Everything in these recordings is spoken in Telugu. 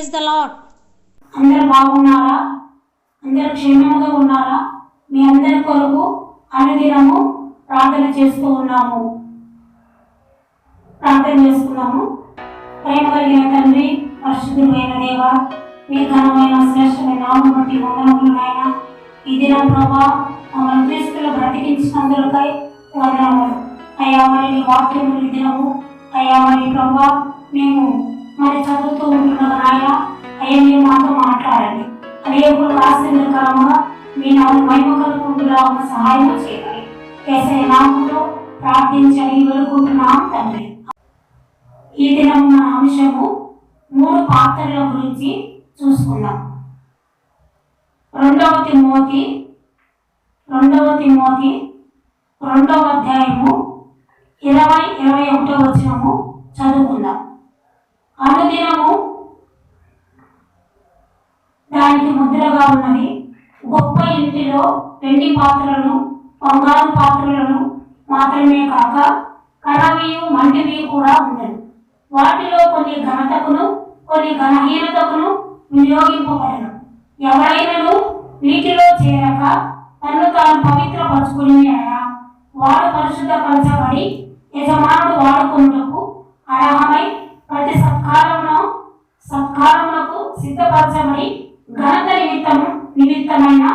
Praise the lord. అందరూ బాగున్నారా? అందరూ క్షేమంగా ఉన్నారా? మీ అందరి కొరకు అనుదినము ప్రార్థన చేసుకున్నాము. ప్రేమ కలిగిన తండ్రి, పరిశుద్ధుడైన దేవ, మీ ఘనమైన శ్రేష్టమైన నామమును బట్టి వందనములు నాయన. ఈ దినం ప్రభా మమ్మల్ని క్రీస్తులో బ్రతికించినందుకై వందనములు అయ్యా. మరి నీ వాక్యము ఈ దినము అయ్యా మరి ప్రభా మేము మరి చదువుతూ ఉంటున్నాం నాయన. అయ్యా మీరు మాతో మాట్లాడండి. అనేకులకు ఆశీర్వాదకరంగా మీ నామం మహిమ కలుగుతుండగా సహాయం చేయాలి. యేసయ్య నామములో ప్రార్థించని వేడుకుంటున్నాం తండ్రి. ఈ దినం మన అంశము 3 పాత్రల గురించి చూసుకుందాం. 2వ తిమోతి 2వ అధ్యాయము 20-21 వచనము చదువుకుందాం. అనుదినము దానికి ముద్రగా ఉన్నది. గొప్ప ఇంటిలో వెండి పాత్రలను, బంగారు పాత్రలను మాత్రమే కాక కర్రవియు మంటివి కూడా ఉండదు. వాటిలో కొన్ని ఘనతకును కొన్ని ఘనహీనతకును వినియోగింపబడను. ఎవరైనను వీటిలో చేరక తను తాను పవిత్రపరచుకుని వాడు పరిశుద్ధపరచబడి యజమానుడు వాడుకున్నటకు అర్హమై ప్రతి సత్కారమునకు సిద్ధపరచబడి ఘనత నిమిత్తమైన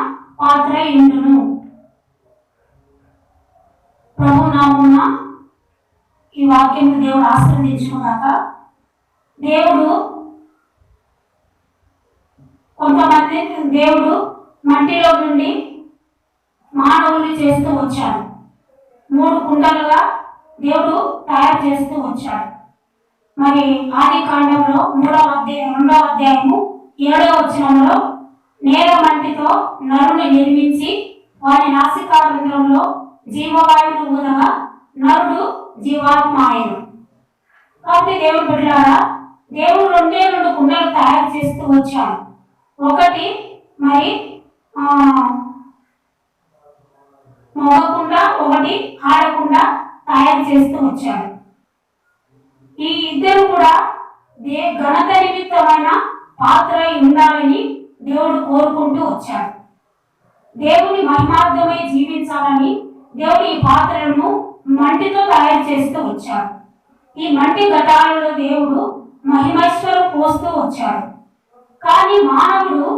పాత్ర ఇండును. ప్రభు నామమున ఈ వాక్యం దేవుడు ఆశీర్వదించుగాక. దేవుడు మట్టిలో నుండి మానవుల్ని చేస్తూ వచ్చాడు. 3 కుండలుగా దేవుడు తయారు చేస్తూ వచ్చాడు. మరి ఆది కాండంలో 2వ అధ్యాయము 7వ వచనంలో నేల మట్టితో నరుని నిర్మించి వారి నాసికారంధ్రంలో జీవవాయువును ఊదగా నరుడు జీవాత్మాయను. కాబట్టి దేవుడు బిడ్డలారా, దేవుడు 2 కుండలు తయారు చేస్తూ వచ్చాడు. ఒకటి మరి మగకుండ, ఒకటి ఆడకుండ తయారు చేస్తూ వచ్చాడు. ఈ ఇద్దరు కూడా ఘనత నిమిత్తమైన పాత్ర ఉండాలని దేవుడు కోరుకుంటూ వచ్చాడు. దేవుని మహిమార్థమై జీవించాలని దేవుడు ఈ పాత్రలను మట్టితో తయారు చేస్తూ వచ్చాడు. ఈ మట్టి ఘటాలలో దేవుడు మహిమైశ్వరం పోస్తూ వచ్చాడు. కానీ మానవుడు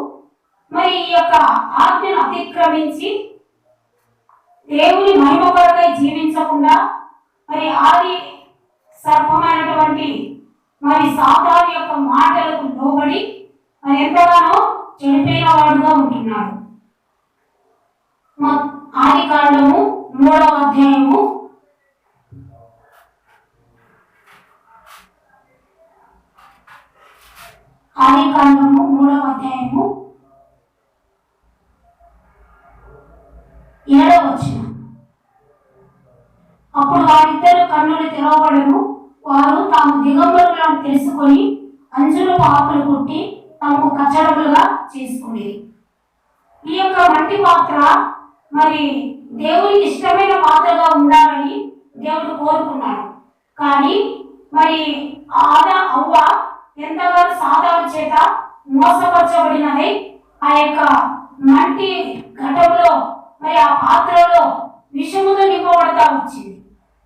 మరి ఈ యొక్క ఆజ్ఞను అతిక్రమించి దేవుని మహిమ కొరకై జీవించకుండా మరి ఆది సర్పమైనటువంటి మరి సాతాను యొక్క మాటలకు లోబడి మరి ఎంతగానో చెడిపోయిన వాడుగా ఉంటున్నాడు. ఆది కాండము 3వ అధ్యాయము 7వ వచనం. అప్పుడు వారిద్దరు కన్నులు తెరవబడను. వారు తాము దిగంబరులను తెలుసుకొని అంచులు పాపలు కుట్టి తమకు కచ్చడములుగా చేసుకునేది. ఈ యొక్క మట్టి పాత్ర మరి దేవునికి ఇష్టమైన పాత్రగా ఉండాలని దేవుడు కోరుకున్నాడు. కానీ మరి అవ్వ ఎంతగానో సాతాను చేత మోసపరచబడినది. ఆ యొక్క మట్టి ఘటంలో మరి ఆ పాత్రలో విషముతో నింపబడతా వచ్చింది.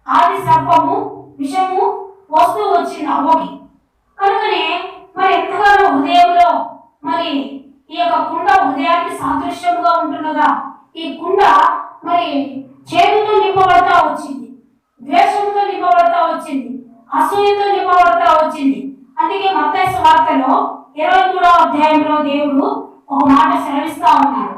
ఆది సర్పము విషము వస్తూ వచ్చింది అవ్వకి. కనుకనే మరి ఎంతగానో హృదయంలో మరి ఈ యొక్క కుండ హృదయానికి సాదృశ్యంగా ఉంటుండగా ఈ కుండ మరి చేదుతో నింపబడతా వచ్చింది, ద్వేషంతో నింపబడతా వచ్చింది, అసూయతో నింపబడతా వచ్చింది. అందుకే మత్తయి సువార్తలో 23వ అధ్యాయంలో దేవుడు ఒక మాట సెలవిస్తా ఉన్నాడు.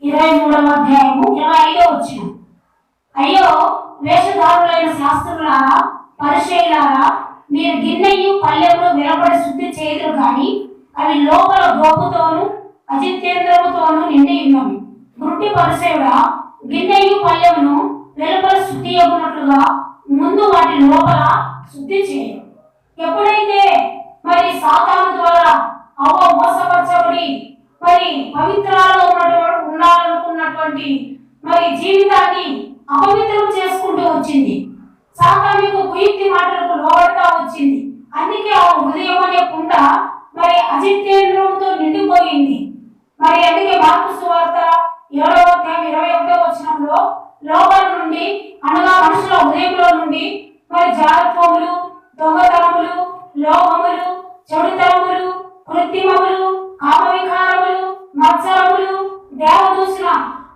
23వ అధ్యాయము 25వ వచనం. అయ్యో వేషధారులైన శాస్త్రులారా, పరిసయ్యులారా, మీరు గిన్నెయు పళ్ళెమును విరబడి శుద్ధి చేయదురు కానీ అవి లోపల గోపుతోను అజితేంద్రముతోను నిండి ఉన్నవి. గుడ్డి పరిసయ్యుడా, గిన్నెయు పళ్ళెమును వెలుపల శుద్ధి అగునట్లుగా ముందు వాటి లోపల శుద్ధి చేయు. ఎప్పుడైతే మరి సాతాను ద్వారా అవ్వ మోసపరచబడి మరి పవిత్రాలలో ఉండాలనుకున్నటువంటి మరి జీవితాన్ని అపవిత్రం చేసుకుంటూ వచ్చింది. సాతానికు కుయుక్తి మాటలకు లోబడతా వచ్చింది. అందుకే ఆ హృదయం అనే కుండ మరి అజితేంద్రంతో నిండిపోయింది. మరి అందుకే మార్కు సువార్త 7:21 లోపల నుండి అనగా మనుషుల హృదయంలో నుండి మరి జారత్వములు, దొంగతనములు, లోభములు, చెడుతనములు, కృత్రిమములు, కామవికారములు, మత్సరములు, దేవదూషణ,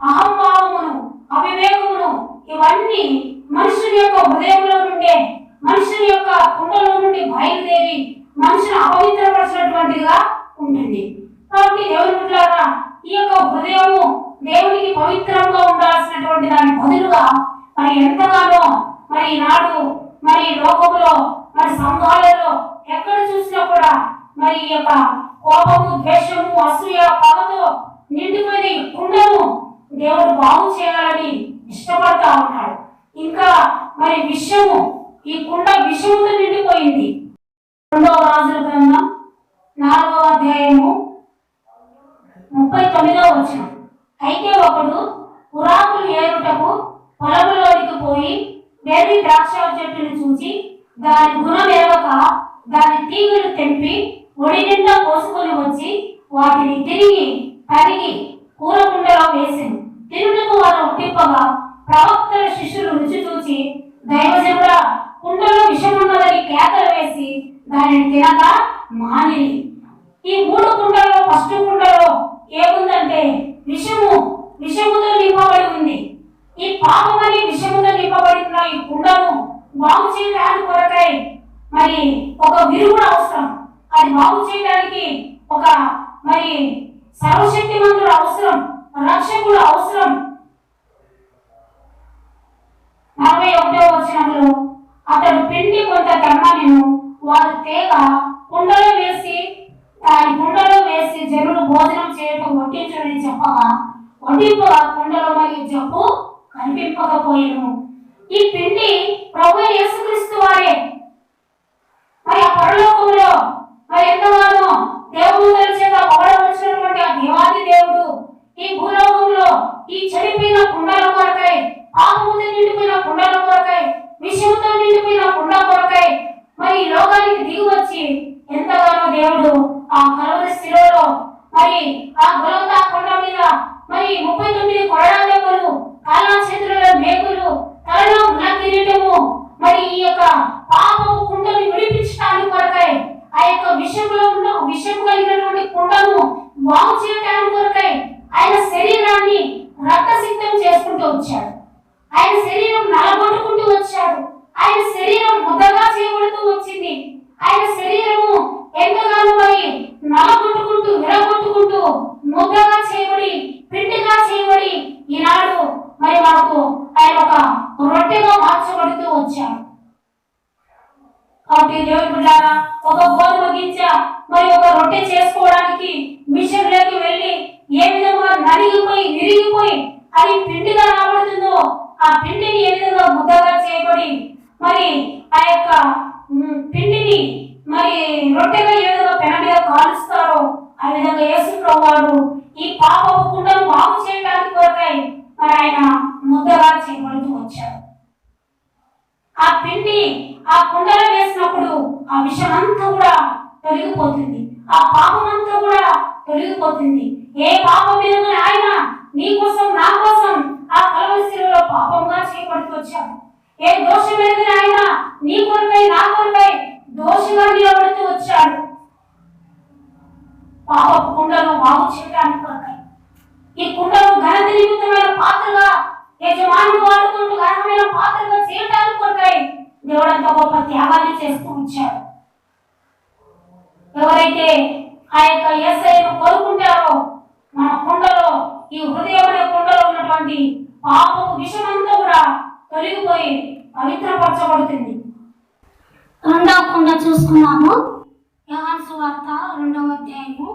అహంభావమును, అవివేకమును, ఇవన్నీ మనుషుని యొక్క హృదయంలో నుండే, మనుషుని యొక్క కుండలో నుండి బయలుదేరి మనుషుని అపవిత్రపరిచినటువంటిగా ఉంటుంది. కాబట్టి దేవుని బిడ్డలారా, ఈ యొక్క హృదయము దేవునికి పవిత్రంగా ఉండాల్సినటువంటి దాని బదులుగా మరి ఎంతగానో మరి ఈనాడు మరి లోకములో మరి సంఘాలలో ఎక్కడ చూసినా కూడా మరి ఈ యొక్క కోపము, ద్వేషము, అసూయ, పగతో నిండిపోయిన ఈ కుండను దేవుడు బాగు చేయాలని ఇష్టపడతా ఉన్నాడు. ఇంకా మరి విషము, ఈ కుండ విషముతో నిండిపోయింది. 2వ రాజుల గ్రంథం 4వ అధ్యాయము 39వ వచనం. అయితే ఒకడు పురాకులు ఏరుటకు పొలంలోనికి పోయి వెర్రి ద్రాక్ష చెట్టును చూసి దాని గుణం ఎరగక దాని తీగలు తెంపి ఒడి నిండా పోసుకొని వచ్చి వాటిని తిరిగి తరిగి కూర కుండలో వేసింది. తిరుటకు వారు ఒట్టిప్పగా ప్రవక్తల శిష్యులు రుచి చూసి దైవజనుడా, కుండలో విషమున్నదని కేకలు వేసి దానిని తినక మానిరి. ఈ 3 కుండలలో ఫస్ట్ కుండలో ఏముందంటే విషముతో నింపబడి ఉంది. ఈ పాపమని విషముతో నింపబడిన ఈ కుండను బాగు చేయడానికి కొరకై మరి ఒక విరుగుడు అవసరం. అది బాగు చేయడానికి ఒక మరి సర్వశక్తిమంతుడు అవసరం, రక్షకుడు అవసరం. 41వ వచనంలో అతడు పిండి కొంత తెమ్మనెను. వారు తేగ కుండలో వేసి జనులు భోజనం చేయటం వడ్డించుడని చెప్పగా వడ్డింపగా కుండలో మరియు జబ్బు కనిపింపకపోయేను. ఈ పిండి ప్రభువైన యేసుక్రీస్తు వారే. మరి ఆ పరలోకంలో మరి ఎంతగానో దేవుని చేత పొగడవలసినటువంటి ఆ దేవాది దేవుడు ఈ భూలోకంలో ఈ చెడిపోయిన కుండల కొరకై, పాపముతో నిండిపోయిన కుండల కొరకై, విషముతో నిండిపోయిన కుండ కొరకై మరి ఈ లోకానికి దిగి వచ్చి ఎంతగానో దేవుడు ఆ కలువరి శిలువలో మరి ఆ గొలగొతా కొండ మీద మరి 39 కొరడా దెబ్బలు, కాళ్ళ చేతులలో మేకులు, తలలో ముళ్ళ కిరీటము, మరి ఈ యొక్క పాపము కుండను విడిపించడానికి కొరకై, ఆ యొక్క విషము కలిగినటువంటి కుండను బాగు చేయడానికి కొరకై ఆయన శరీరాన్ని రక్తసిక్తం చేసుకుంటూ వచ్చాడు. ఆయన శరీరం నలగొట్టుకుంటూ వచ్చాడు. ఆయన శరీరం ముద్దగా చేయబడుతూ వచ్చింది. ఆయన శరీరము ఎంతగానో మరి నలగొట్టుకుంటూ, విరగొట్టుకుంటూ, ముద్దగా చేయబడి, పిండిగా చేయబడి ఈనాడు మరి మనకు ఆయన ఒక రొట్టెగా మార్చబడుతూ వచ్చాడు. కాబట్టి దేవుని బిడ్డలారా, ఒక గోధుమ గింజ మరి ఒక రొట్టె చేసుకోవడానికి మిషన్లోకి వెళ్ళి ఏ విధంగా నలిగిపోయి విరిగిపోయి అది పిండిగా రాబడుతుందో, ఆ పిండిని ఏ విధంగా ముద్దగా చేయబడి మరి ఆ యొక్క పిండిని మరి రొట్టెగా ఏ విధంగా పెన మీద కాలుస్తారో ఆ విధంగా యేసు ప్రభువారు ఈ పాపపు కుండను బాగు చేయడానికి కొరకై మరి ఆయన ముద్దగా చేయబడుతూ వచ్చాడు. ఆ పిండి ఆ కుండలో వేసినప్పుడు ఆ విషమంతా కూడా తొలగిపోతుంది, ఆ పాపమంతా కూడా తొలగిపోతుంది. ఏ పాపం మీద ఆయన నీ కోసం నా కోసం ఆ కలువరి శిలువలో పాపంగా చేయబడుతూ వచ్చాడు. ఏ దోషం మీద ఆయన నీ కొరకై నా కొరకై దోషిగా నిలబడుతూ వచ్చాడు. పాపపు కుండను బాగు చేయడానికి కొరకై ఈ కుండను ఘనత నిమిత్తమైన పాత్రగా యజమానుడు వాడుకుంటూ ఘనమైన పాత్రగా చేయడానికి కొరకై దేవుడంత గొప్ప త్యాగాన్ని చేస్తూ వచ్చాడు. ఎవరైతే ఆ యొక్క యేసయ్యను కోరుకుంటారో మన కుండలో, ఈ హృదయం అనే కుండలో ఉన్నటువంటి పాపపు విషమంతా కూడా తొలగిపోయి పవిత్రపరచబడుతుంది. 2వ కుండ చూసుకున్నాము. యోహాను సువార్త 2వ అధ్యాయము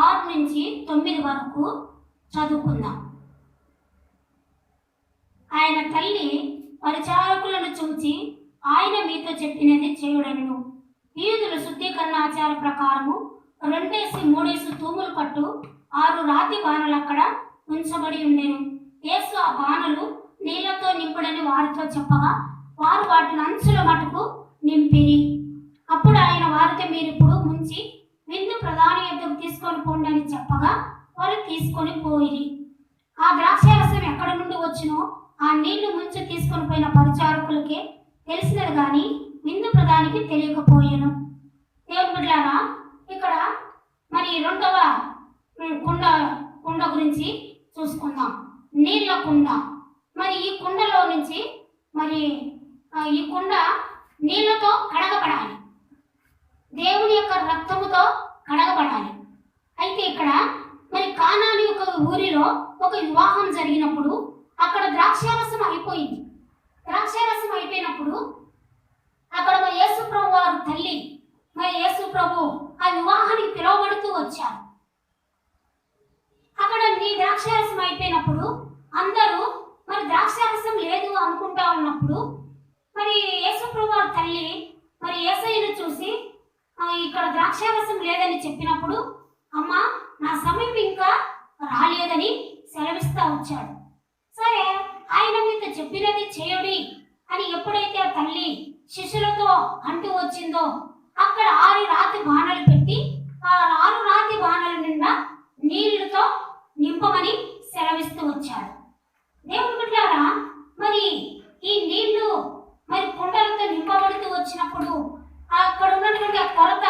6 నుంచి 9 వరకు చదువుకుందాం. ఆయన తల్లి పరిచారకులను చూచి ఆయన మీతో చెప్పినది చేయుడను. యూదుల శుద్ధీకరణ ఆచార ప్రకారము 2-3 తూములు పట్టు 6 రాతి బాణలు అక్కడ ఉంచబడి ఉండేను. యేసు ఆ బాణలు నీళ్లతో నింపుడని వారితో చెప్పగా వారు వాటిని అంచుల మటుకు నింపిరి. అప్పుడు ఆయన వారితో, మీరు ఇప్పుడు ముంచి విందు ప్రధాని యొద్దకు తీసుకొని పోండి అని చెప్పగా వారు తీసుకొని పోయిరి. ఆ ద్రాక్షారసం ఎక్కడ నుండి వచ్చునో ఆ నీళ్లు ముంచి తీసుకొని పోయిన పరిచారకులకే తెలిసినది కానీ విందు ప్రధానికి తెలియకపోయాను. దేవుని బిడ్డలారా, ఇక్కడ మరి రెండవ కుండ గురించి చూసుకుందాం. నీళ్ళ కుండ. మరి ఈ కుండలో నుంచి మరి ఈ కుండ నీళ్లతో కడగబడాలి, దేవుని యొక్క రక్తముతో కడగబడాలి. అయితే ఇక్కడ మరి కానాని ఒక ఊరిలో ఒక వివాహం జరిగినప్పుడు అక్కడ ద్రాక్షారసం అయిపోయింది. ద్రాక్షారసం అయిపోయినప్పుడు అక్కడ మరి యేసు ప్రభు వారి తల్లి మరి యేసు ప్రభు ఆ వివాహానికి పిలువబడుతూ వచ్చారు. అక్కడ నీ ద్రాక్షారసం అయిపోయినప్పుడు అందరూ మరి ద్రాక్షారసం లేదు అనుకుంటా ఉన్నప్పుడు మరి యేసు ప్రభు వారి తల్లి మరి యేసయ్యను చూసి ఇక్కడ ద్రాక్షారసం లేదని చెప్పినప్పుడు, అమ్మ నా సమయం ఇంకా రాలేదని సెలవిస్తా వచ్చాడు. సరే, ఆయన మీతో చెప్పినది చేయుడి అని ఎప్పుడైతే ఆ తల్లి శిష్యులతో అంటూ వచ్చిందో అక్కడ 6 రాతి బాణలు పెట్టి ఆ 6 రాతి బాణల నిండా నీళ్లతో నింపమని సెలవిస్తూ వచ్చాడు. దేవుని బిడ్డలారా, మరి ఈ నీళ్లు మరి కుండలతో నింపబడుతూ వచ్చినప్పుడు అక్కడ ఉన్నటువంటి ఆ కొరత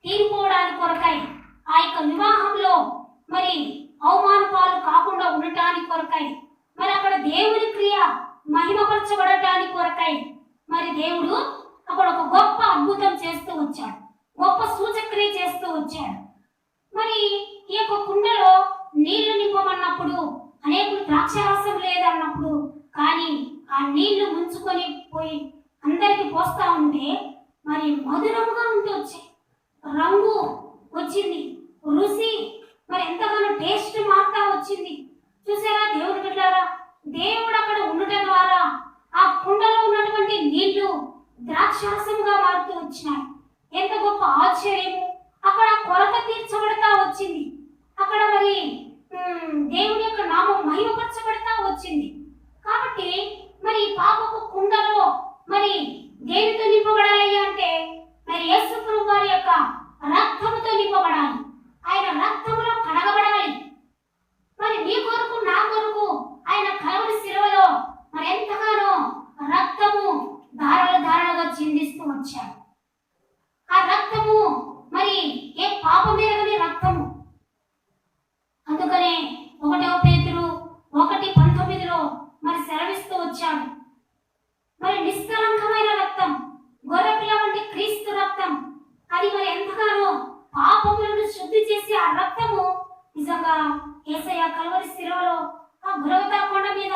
తీరిపోవడానికి కొరకై, ఆ యొక్క వివాహంలో మరి అవమాన పాలు కాకుండా ఉండటానికి కొరకై, మరి అక్కడ దేవుని క్రియ మహిమపరచబడటానికి కొరకై మరి దేవుడు అక్కడ ఒక గొప్ప అద్భుతం చేస్తూ వచ్చాడు, గొప్ప సూచక్రియ చేస్తూ వచ్చాడు. మరి ఈ యొక్క కుండలో నీళ్లు నింపమన్నప్పుడు అనేకులు ద్రాక్షారసం లేదన్నప్పుడు కానీ ఆ నీళ్లు ముంచుకొని పోయి అందరికి పోస్తా ఉంటే మరి మధురముగా ఉంటూ వచ్చి రంగు వచ్చింది, రుచి మరి ఎంతగానో టేస్ట్ మారుతా వచ్చింది. చూసారా దేవుని బిడ్డలారా, దేవుడు అక్కడ ఉండటం ద్వారా ఆ కుండలో ఉన్నటువంటి నీళ్లు ద్రాక్షారసముగా మారుతూ వచ్చినాయి. ఎంత గొప్ప ఆశ్చర్యము! అక్కడ కొరత తీర్చబడతా వచ్చింది, అక్కడ మరి దేవుని యొక్క నామం మహిమపరచబడతా వచ్చింది. కాబట్టి మరి పాపపు కుండలో మరి దేనితో నింపబడాలి అంటే మరి యేసు ప్రభు వారి యొక్క రక్తముతో నింపబడాలి, ఆయన రక్తములో కడగబడాలి. మరి నీ కొరకు నా కొరకు ఆయన కలవరి శిలువలో మరి ఎంతగానో రక్తము ధారలుగా చిందిస్తూ వచ్చాడు. ఆ రక్తము మరి ఏ పాపమేరగని రక్తము. అందుకనే 1 పేతురు 1:19 మరి సెలవిస్తూ వచ్చాడు, మరి నిష్కలంకమైన రక్తం, గొర్రెపిల్ల వంటి క్రీస్తు రక్తం, అది మరి ఎంతగానో పాపములను శుద్ధి చేసి ఆ రక్తము నిజంగా యేసయ్య కల్వరి శిలువలో ఆ గొలగొతా కొండ మీద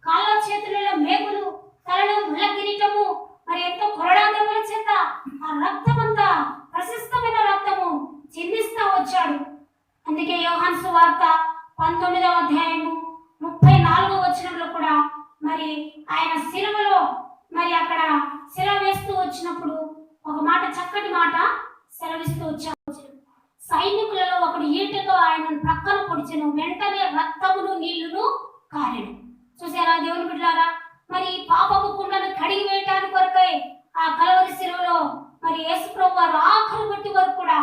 కాళ్ళ చేతులలో మేకులు, తలలో ముళ్ళ కిరీటము, మరి ఎంతో కొరడాదముల చేత ఆ రక్తమంతా ప్రశస్తమైన రక్తము చిందిస్తా వచ్చాడు. అందుకే యోహాను సువార్త 19వ అధ్యాయము 34వ వచనంలో కూడా మరి ఆయన శిలువలో మరి అక్కడ శిలువ వేస్తూ వచ్చినప్పుడు ఒక మాట, చక్కటి మాట సెలవిస్తూ వచ్చాడు. సైనికులలో ఒకడు ఈటతో ఆయనను ప్రక్కన పొడిచెను, వెంటనే రక్తమును నీళ్లును కారెను. చూసారా దేవుని బిడ్డలారా, మరి పాపపు కుండను కడిగి వేయటానికి కొరకై ఆ కలవరి శిలువలో మరి యేసు ప్రభు వారు ఆఖరు బట్టి వరకు కూడా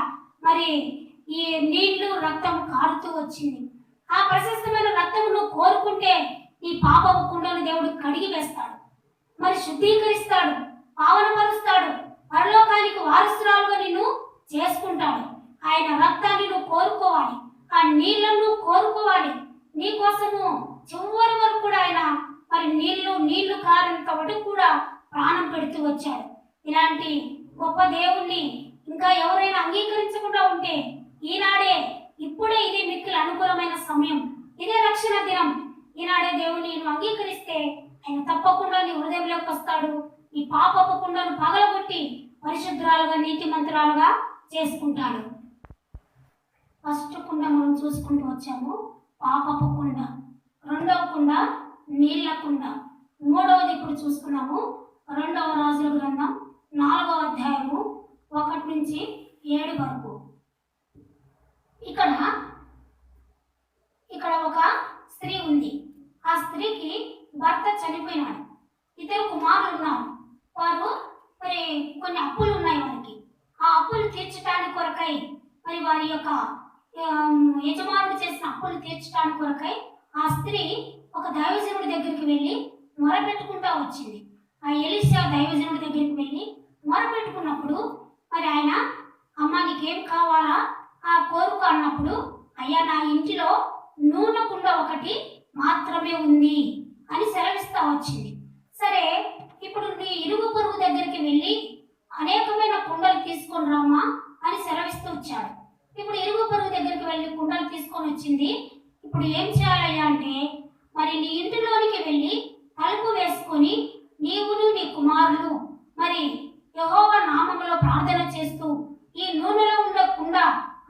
మరి ఈ నీళ్లు రక్తం కారుతూ వచ్చింది. ఆ ప్రశస్తమైన రక్తమును కోరుకుంటే ఈ పాపపు కుండను దేవుడు కడిగి వేస్తాడు, మరి శుద్ధీకరిస్తాడు, పావనపరుస్తాడు, పరలోకానికి వారసురాలుగా నిన్ను చేసుకుంటాడు. ఆయన రక్తాన్ని నువ్వు కోరుకోవాలి, ఆ నీళ్లను కోరుకోవాలి. నీ కోసము చివరి వరకు కూడా ఆయన మరి నీళ్లు కారంత వరకు కూడా ప్రాణం పెడుతూ వచ్చాడు. ఇలాంటి గొప్ప దేవుణ్ణి ఇంకా ఎవరైనా అంగీకరించకుండా ఉంటే ఈనాడే, ఇప్పుడే ఇదే మిక్కిలి అనుకూలమైన సమయం, ఇదే రక్షణ దినం. ఈనాడే దేవుని నువ్వు అంగీకరిస్తే ఆయన తప్పకుండా నీ హృదయంలోకి వస్తాడు. ఈ పాపపు కుండను పగలగొట్టి పరిశుద్ధురాలుగా, నీతిమంతురాలుగా చేసుకుంటాడు. ఫస్ట్ కుండ మనం చూసుకుంటూ వచ్చాము, పాపపు కుండ. రెండవ కుండ నీళ్ల కుండ. మూడవది ఇప్పుడు చూసుకున్నాము, 2వ రాజుల గ్రంథం 4వ అధ్యాయము 1 నుంచి 7 వరకు. ఇక్కడ ఒక స్త్రీ ఉంది. ఆ స్త్రీకి భర్త చనిపోయినాడు, 2 కుమారులు ఉన్నారు. వారు మరి కొన్ని అప్పులు ఉన్నాయి వారికి. ఆ అప్పులు తీర్చడానికి కొరకై మరి వారి యొక్క యజమానుడు చేసిన అప్పులు తీర్చడానికి కొరకై ఆ స్త్రీ ఒక దైవజనుడి దగ్గరికి వెళ్ళి మొరపెట్టుకుంటా వచ్చింది. ఆ ఎలీషా దైవజనుడి దగ్గరికి వెళ్ళి మొరపెట్టుకున్నప్పుడు మరి ఆయన, అమ్మ నీకేం కావాలా ఆ కోరుకు అన్నప్పుడు, అయ్యా నా ఇంటిలో నూనె కుండ ఒకటి మాత్రమే ఉంది అని సెలవిస్తా వచ్చింది. సరే, ఇప్పుడు నీ ఇరుగు పొరుగు దగ్గరికి వెళ్ళి అనేకమైన కుండలు తీసుకొని రామ్మా అని సెలవిస్తూ వచ్చాడు. ఇప్పుడు ఇరుగు పొరుగు దగ్గరికి వెళ్ళి కుండలు తీసుకొని వచ్చింది. ఇప్పుడు ఏం చేయాలయ్యా అంటే, మరి నీ ఇంటిలోనికి వెళ్ళి తలుపు వేసుకొని నీవును నీ కుమారులు మరి యెహోవా నామములో ప్రార్థన చేస్తూ ఈ నూనెలో ఉన్న కుండ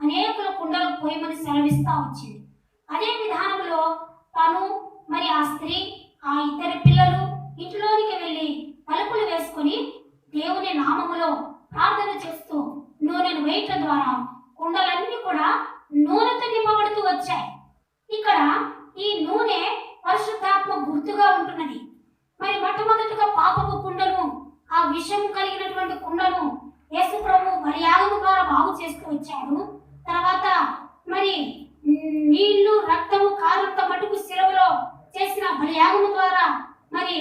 అనేకుల కుండలు పోయమని సెలవిస్తా వచ్చింది. అదే విధానంలో తను మరి ఆ స్త్రీ ఆ ఇద్దరు పిల్లలు ఇంట్లోనికి వెళ్ళి తలుపులు వేసుకొని దేవుని నామములో ప్రార్థన చేస్తూ నూనెను వేయటం ద్వారా కుండలన్నీ కూడా నూనెతో నింపబడుతూ వచ్చాయి. ఇక్కడ ఈ నూనె పరిశుద్ధాత్మ గుర్తుగా ఉంటున్నది. మరి మొట్టమొదటిగా పాపపు కుండను, ఆ విషం కలిగినటువంటి కుండను యేసు ప్రభు బలియాగము ద్వారా బాగు చేస్తూ వచ్చాడు. తర్వాత మరి నీళ్లు రక్తము కారంత మటుకు శిలువలో చేసిన బలియాగము ద్వారా మరి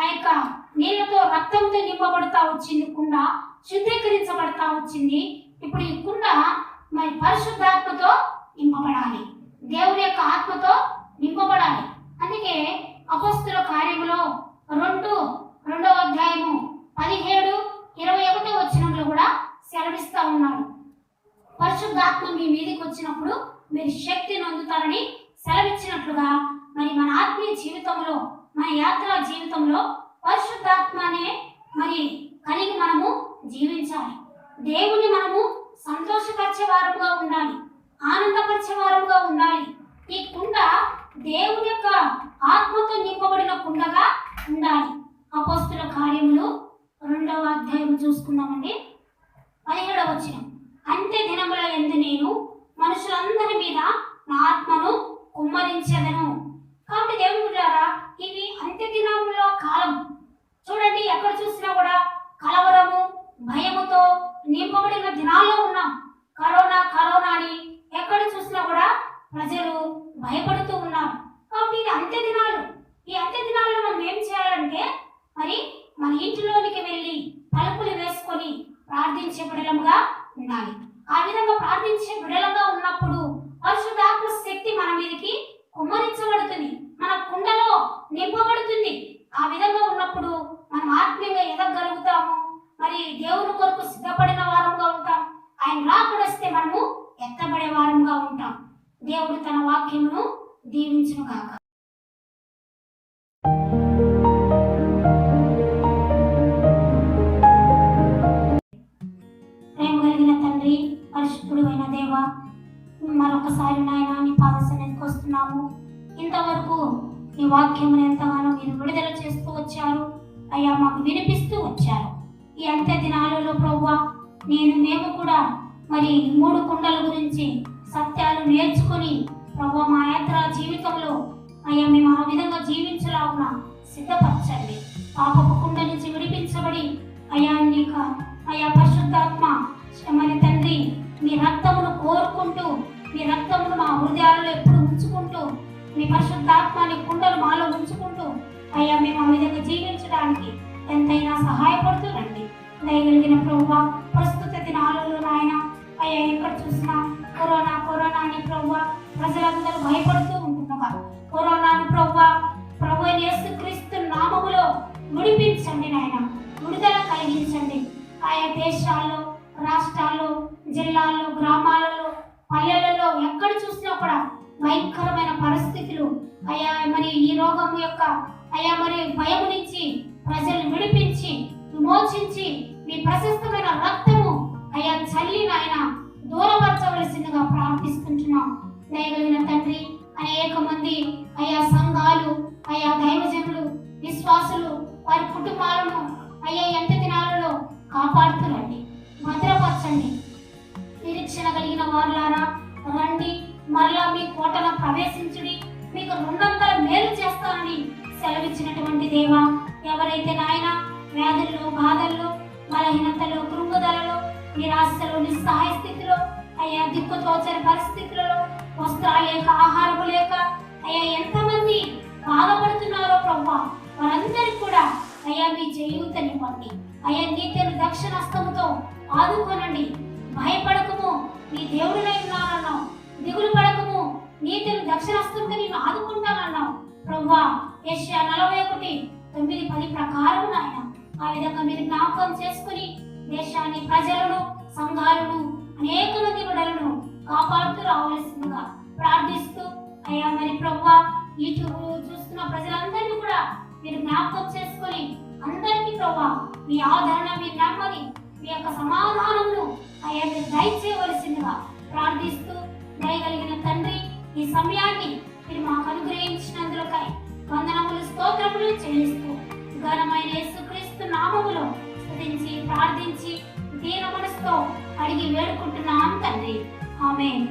ఆ యొక్క నీళ్లతో రక్తంతో నింపబడతా వచ్చింది కుండ, శుద్ధీకరించబడతా వచ్చింది. ఇప్పుడు ఈ కుండ మరి పరిశుద్ధాత్మతో నింపబడాలి, దేవుని యొక్క ఆత్మతో నింపబడాలి. అందుకే అపొస్తలుల కార్యములో 2వ అధ్యాయము 17-21 వచనంలో కూడా సెలవిస్తా ఉన్నాడు. పరిశుద్ధాత్మ మీ మీదకి వచ్చినప్పుడు మీరు శక్తిని అందుతారని సెలవిచ్చినట్లుగా మరి మన ఆత్మీయ జీవితంలో, మన యాత్రా జీవితంలో పరిశుద్ధాత్మనే మరి కలిగి మనము జీవించాలి. దేవుని మనము సంతోషపరిచే వారంగా ఉండాలి, ఆనందపరిచే వారంగా ఉండాలి. ఈ కుండ దేవుని యొక్క ఆత్మతో నింపబడిన కుండగా ఉండాలి. అపొస్తలుల కార్యములు 2వ అధ్యాయం చూసుకుందామండి. 17వ వచనం, అంత్య దినముల యందు నేను మనుషులందరి మీద నా ఆత్మను కుమ్మరించెదను. కాబట్టి దేవుని బిడ్డలారా, ఇవి అంత్య దినములో కాలం. చూడండి, ఎక్కడ చూసినా కూడా కలవరము, భయముతో నింపబడిన దినాల్లో ఉన్నాం. కరోనా అని ఎక్కడ చూసినా కూడా ప్రజలు భయపడుతూ ఉన్నారు. కాబట్టి ఇది అంత్య దినాలు. ఈ అంత్య దినాల్లో మనం ఏం చేయాలంటే, మరి మన ఇంటిలోనికి వెళ్ళి తలుపులు వేసుకొని ప్రార్థించే బిడలంగా ఉండాలి. ఆ విధంగా ప్రార్థించే బిడలంగా ఉన్నప్పుడు పరిశుద్ధాత్మ శక్తి మన మీదకి కుమ్మరించబడుతుంది, మన కుండలో నింపబడుతుంది. ఆ విధంగా ఉన్నప్పుడు మనం ఆత్మీయంగా ఎదగలుగుతాము. మరి దేవుని కొరకు సిద్ధపడిన వారంగా ఉంటాం. ఆయన రాకడొస్తే మనము ఎత్తబడే వారంగా ఉంటాం. దేవుడు తన వాక్యమును దీవించును గాక. ప్రేమ కలిగిన తండ్రి, పరిశుద్ధుడు అయిన దేవా, మరొకసారి నాయన నీ పాద సన్నిధికి వస్తున్నాము. ఇంతవరకు నీ వాక్యమును ఎంతగానో మీరు విడుదల చేస్తూ వచ్చారు అయ్యా, మాకు వినిపిస్తూ వచ్చారు. ఈ అంత్య దినాలలో ప్రభువా, మేము కూడా మరి 3 కుండల గురించి సత్యాలు నేర్చుకుని ప్రభువా మా యాత్ర జీవితంలో అయ్యా మేము ఆ విధంగా జీవించలాగున సిద్ధపరచండి. పాపపు కుండ నుంచి విడిపించబడి అయ్యా నీకు అయ్యా పరిశుద్ధాత్మ మరి తండ్రి మీ రక్తమును కోరుకుంటూ, మీ రక్తమును మా హృదయాలలో ఎప్పుడు ఉంచుకుంటూ, మీ పరిశుద్ధాత్మని కుండలు మాలో ఉంచుకుంటూ అయ్యా మేము ఆ విధంగా జీవించడానికి ఎంతైనా సహాయపడుతుందండి. దయగలిగిన ప్రభువా, ప్రస్తుత దినాలలో నాయన అయ్యా ఎక్కడ చూసినా కరోనా అని ప్రభువా ప్రజలందరూ భయపడుతూ ఉంటుండగా కరోనాను ప్రభు యేసుక్రీస్తు నామములో విడిపించండి నాయన, విడుదల కలిగించండి. ఆయా దేశాల్లో, రాష్ట్రాల్లో, జిల్లాల్లో, గ్రామాలలో, పల్లెలలో ఎక్కడ చూసినా కూడా భయంకరమైన పరిస్థితులు అయ్యా మరి ఈ రోగం యొక్క అయ్యా మరి భయం నుంచి ప్రజలను విడిపించి విమోచించి మీ ప్రశస్తమైన రక్తము అయ్యా చల్లి నాయన దూరపరచవలసిందిగా ప్రార్థిస్తుంటున్నాం. దయగలిగిన తండ్రి, అనేక మంది అయ్యా సంఘాలు, అయ్యా దైవజనులు, విశ్వాసులు వారి కుటుంబాలను అయ్యా అంత్య దినాలలో కాపాడుతురండి, భద్రపరచండి. నిరీక్షణ కలిగిన వారులారా రండి, మరలా మీ కోటలో ప్రవేశించుడి, మీకు 200 మేలు చేస్తానని సెలవిచ్చినటువంటి దేవా, ఎవరైతే నాయన వ్యాధుల్లో, బాధల్లో, బలహీనతలో, కృంగుదలలో, నిరాశలో, నిస్సహాయ స్థితిలో, అయ్యా దిక్కుతోచని పరిస్థితులలో, వస్త్రాలు లేక, ఆహారము లేక, అయ్యా ఎంతమంది బాధపడుతున్నారో ప్రభువా, వారందరికీ కూడా అయ్యా మీ చేయూతనివ్వండి. అయ్యా నీతిని దక్షిణాస్తముతో ఆదుకోనండి. భయపడకము, నీ దేవుడినై ఉన్నానన్నావు. దిగులు పడకము, నీతిని దక్షిణాస్తంతో నేను ఆదుకుంటానన్నావు ప్రభువా. యెషయా 41:9-10 ప్రకారం నాయన ఆ విధంగా మీరు జ్ఞాపకం చేసుకుని దేశాన్ని, ప్రజలను, సంఘాలను, అనేక మంది బిడ్డలను కాపాడుతూ రావాల్సిందిగా ప్రార్థిస్తూ అయ్యా మరి ప్రభువా యూట్యూబ్ చూస్తున్న ప్రజలందరినీ కూడా మీరు జ్ఞాపకం చేసుకొని అందరికీ ప్రభువా మీ ఆదరణ, మీ నెమ్మది, మీ యొక్క సమాధానమును అయ్యా మీరు దయచేయవలసిందిగా ప్రార్థిస్తూ దయగలిగిన తండ్రి ఈ సమయాన్ని మీరు మాకు అనుగ్రహించినందులకై వందనములు, స్తోత్రములు చెల్లిస్తూ ఘనమైన యేసుక్రీస్తు నామములో స్తుతించి ప్రార్థించి దీన మనసుతో అడిగి వేడుకుంటున్నాం తండ్రి. ఆమేన్.